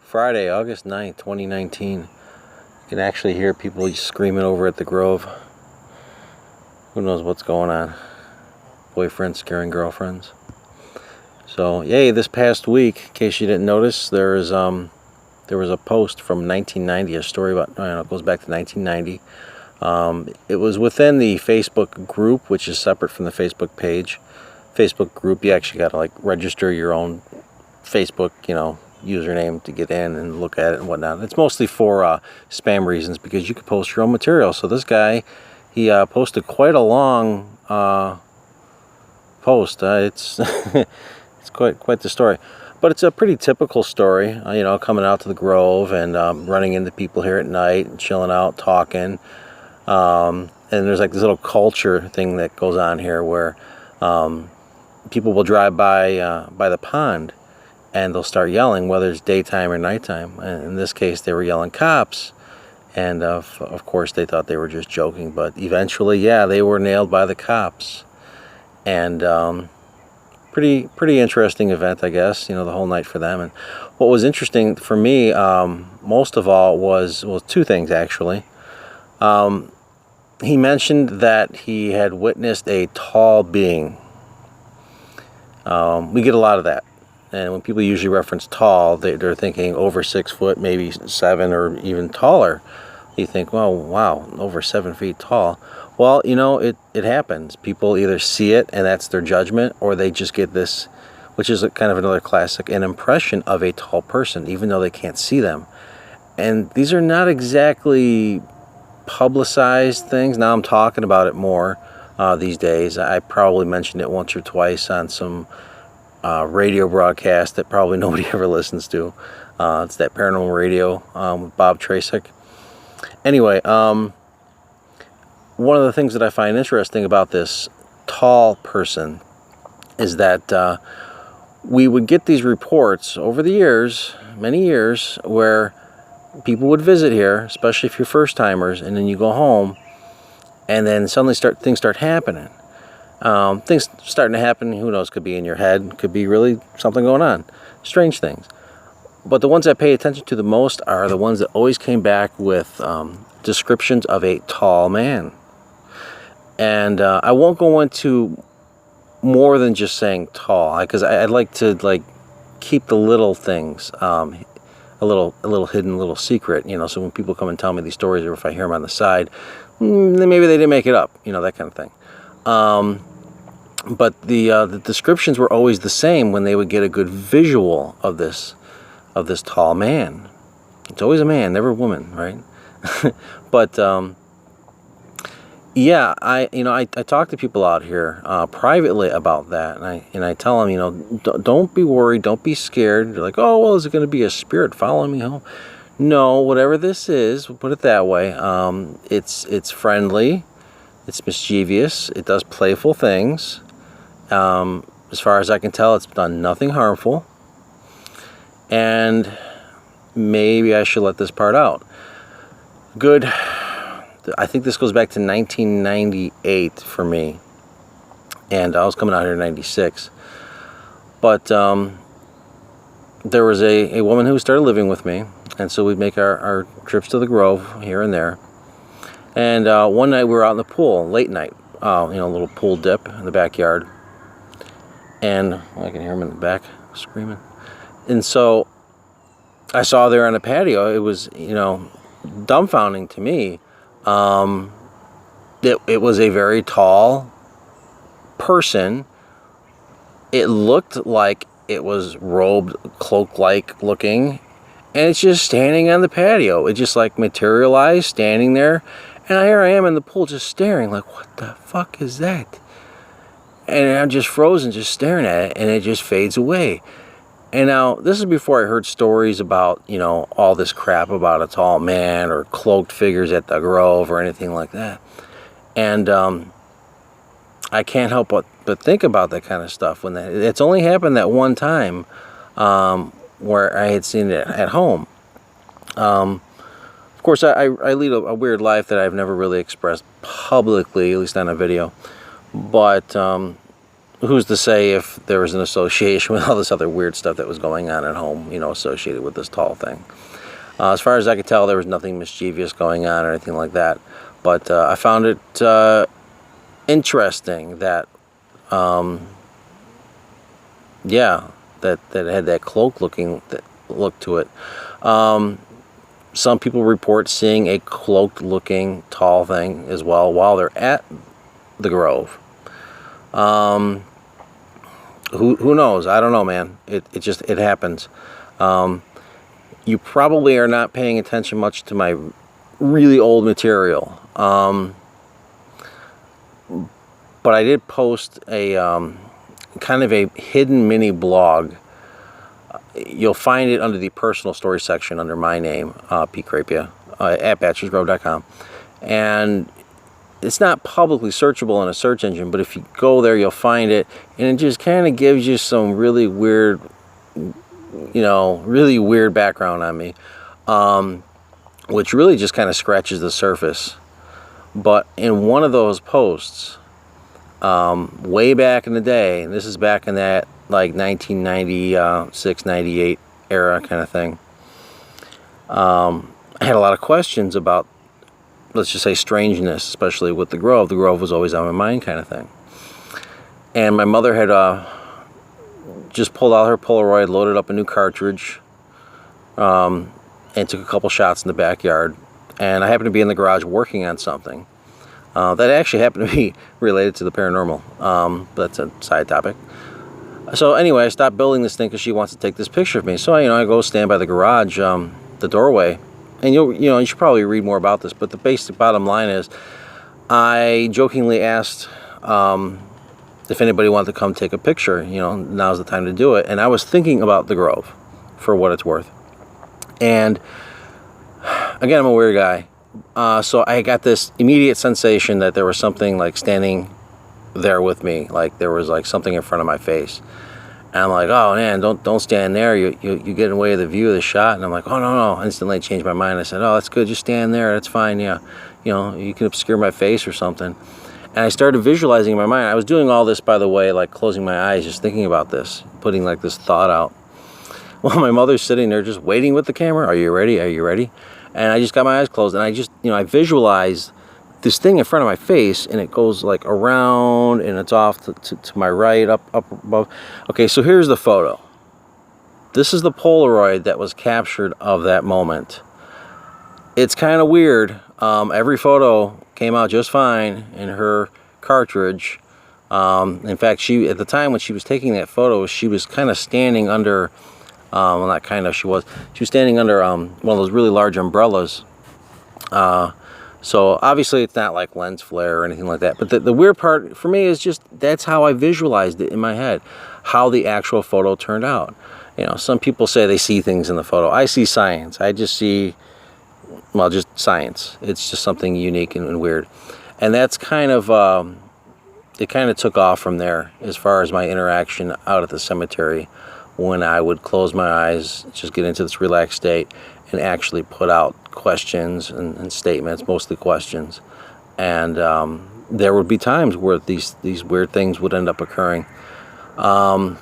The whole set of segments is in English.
Friday, August 9th, 2019. You can actually hear people screaming over at the Grove. Who knows what's going on? Boyfriends scaring girlfriends. So, yay, this past week, in case you didn't notice, there was a post from 1990, a story about, it goes back to 1990. It was within the Facebook group, which is separate from the Facebook page. Facebook group, you actually got to register your own Facebook, username to get in and look at it and whatnot. It's mostly for spam reasons because you can post your own material. So this guy, he posted quite a long post. It's it's quite the story, but it's a pretty typical story. Coming out to the Grove and running into people here at night and chilling out, talking. And there's this little culture thing that goes on here where people will drive by the pond and they'll start yelling, whether it's daytime or nighttime. And in this case, they were yelling cops. And of course, they thought they were just joking. But eventually, yeah, they were nailed by the cops. And pretty interesting event, I guess, the whole night for them. And what was interesting for me, most of all, was two things, actually. He mentioned that he had witnessed a tall being. We get a lot of that. And when people usually reference tall, they're thinking over 6 foot, maybe 7 or even taller. You think, well, wow, over 7 feet tall. Well, it happens. People either see it and that's their judgment, or they just get this, which is kind of another classic, an impression of a tall person, even though they can't see them. And these are not exactly publicized things. Now I'm talking about it more these days. I probably mentioned it once or twice on some radio broadcast that probably nobody ever listens to. It's that Paranormal Radio with Bob Tracek. Anyway, one of the things that I find interesting about this tall person is that we would get these reports over the years, many years, where people would visit here, especially if you're first-timers, and then you go home, and then suddenly things start happening. Things starting to happen, who knows, could be in your head, could be really something going on. Strange things. But the ones I pay attention to the most are the ones that always came back with descriptions of a tall man. And I won't go into more than just saying tall, because I'd like to keep the little things a little hidden, a little secret, so when people come and tell me these stories, or if I hear them on the side, then maybe they didn't make it up, that kind of thing. But the descriptions were always the same when they would get a good visual of this tall man. It's always a man, never a woman, right? But yeah, I talk to people out here privately about that, and I tell them, don't be worried, don't be scared. They're like, oh, well, is it going to be a spirit following me home? No, whatever this is, we'll put it that way. It's friendly, it's mischievous, it does playful things. As far as I can tell, it's done nothing harmful. And maybe I should let this part out. Good. I think this goes back to 1998 for me. And I was coming out here in 96. But there was a woman who started living with me. And so we'd make our trips to the Grove here and there. And one night we were out in the pool, late night. A little pool dip in the backyard. And I can hear him in the back screaming. And so I saw there on the patio, it was, dumbfounding to me. It was a very tall person. It looked like it was robed, cloak-like looking. And it's just standing on the patio. It just materialized, standing there. And here I am in the pool just staring, what the fuck is that? And I'm just frozen, just staring at it, and it just fades away. And now, this is before I heard stories about, all this crap about a tall man or cloaked figures at the Grove or anything like that. And I can't help but think about that kind of stuff. It's only happened that one time where I had seen it at home. Of course, I lead a weird life that I've never really expressed publicly, at least on a video. But who's to say if there was an association with all this other weird stuff that was going on at home, associated with this tall thing. As far as I could tell, there was nothing mischievous going on or anything like that. But I found it interesting that, yeah, that it had that cloak look to it. Some people report seeing a cloaked looking tall thing as well while they're at the Grove. Who knows? I don't know, man. It happens. You probably are not paying attention much to my really old material. But I did post a kind of a hidden mini blog. You'll find it under the personal story section under my name, Pete Crapia, at bachelorsgrove.com. And it's not publicly searchable in a search engine, but if you go there, you'll find it. And it just kind of gives you some really weird, really weird background on me, which really just kind of scratches the surface. But in one of those posts, way back in the day, and this is back in that like 1996, 98 era kind of thing, I had a lot of questions about, let's just say, strangeness, especially with the Grove. The Grove was always on my mind kind of thing. And my mother had just pulled out her Polaroid, loaded up a new cartridge, and took a couple shots in the backyard. And I happened to be in the garage working on something that actually happened to be related to the paranormal. That's a side topic. So anyway, I stopped building this thing because she wants to take this picture of me. So I go stand by the garage, the doorway, and you should probably read more about this. But the basic bottom line is, I jokingly asked if anybody wanted to come take a picture. Now's the time to do it. And I was thinking about the Grove, for what it's worth. And again, I'm a weird guy. So I got this immediate sensation that there was something like standing there with me, like there was like something in front of my face. And I'm like, oh man, don't stand there. You get in the way of the view of the shot. And I'm like, oh no. Instantly changed my mind. I said, oh, that's good. Just stand there. That's fine. Yeah, you can obscure my face or something. And I started visualizing in my mind. I was doing all this, by the way, like closing my eyes, just thinking about this, putting like this thought out. Well, my mother's sitting there just waiting with the camera. Are you ready? Are you ready? And I just got my eyes closed, and I just, I visualized this thing in front of my face, and it goes like around, and it's off to my right, up above. Okay, so here's the photo. This is the Polaroid that was captured of that moment. It's kind of weird. Every photo came out just fine in her cartridge. In fact, she, at the time when she was taking that photo, she was kind of standing under, well, not kind of, she was standing under one of those really large umbrellas. So obviously it's not like lens flare or anything like that. But the weird part for me is just, that's how I visualized it in my head, how the actual photo turned out. Some people say they see things in the photo. I see science. I just see, well, just science. It's just something unique and weird. And that's kind of, it kind of took off from there as far as my interaction out at the cemetery, when I would close my eyes, just get into this relaxed state, and actually put out questions and statements, mostly questions. And there would be times where these weird things would end up occurring. Oh,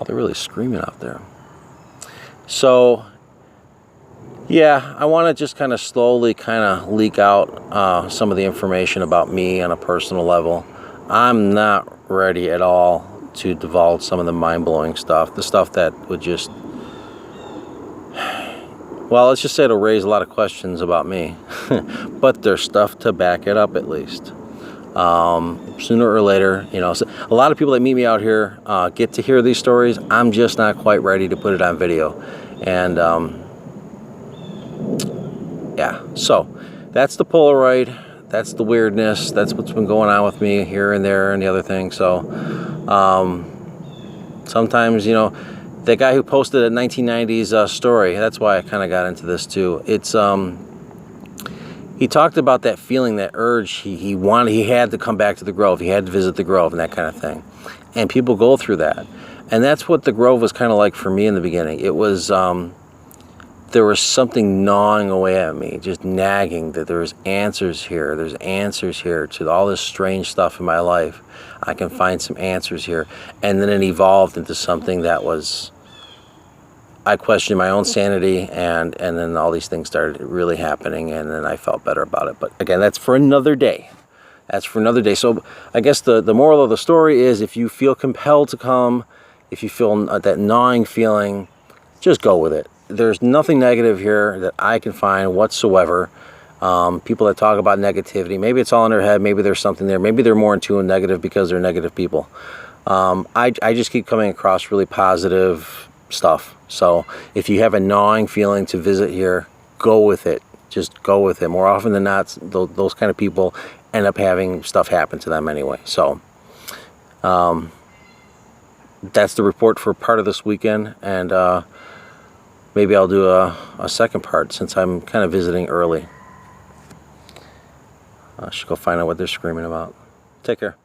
they're really screaming out there. So, yeah, I want to just kind of slowly leak out some of the information about me on a personal level. I'm not ready at all to divulge some of the mind-blowing stuff, the stuff that would just, well, let's just say it'll raise a lot of questions about me. But there's stuff to back it up, at least. Sooner or later, so a lot of people that meet me out here get to hear these stories. I'm just not quite ready to put it on video. And yeah, so that's the Polaroid. That's the weirdness. That's what's been going on with me here and there and the other thing. So sometimes, the guy who posted a 1990s story, that's why I kind of got into this too. It's he talked about that feeling, that urge. He had to come back to the Grove. He had to visit the Grove and that kind of thing. And people go through that. And that's what the Grove was kind of like for me in the beginning. It was the there was something gnawing away at me, just nagging that there's answers here. There's answers here to all this strange stuff in my life. I can find some answers here. And then it evolved into something that was, I questioned my own sanity, and then all these things started really happening, and then I felt better about it. But again, that's for another day. That's for another day. So I guess the moral of the story is, if you feel compelled to come, if you feel that gnawing feeling, just go with it. There's nothing negative here that I can find whatsoever. People that talk about negativity, maybe it's all in their head, maybe there's something there, maybe they're more in tune negative because they're negative people. I just keep coming across really positive stuff. So if you have a gnawing feeling to visit here, go with it. Just go with it. More often than not, those kind of people end up having stuff happen to them anyway. So that's the report for part of this weekend, and maybe I'll do a second part since I'm kind of visiting early. I should go find out what they're screaming about. Take care.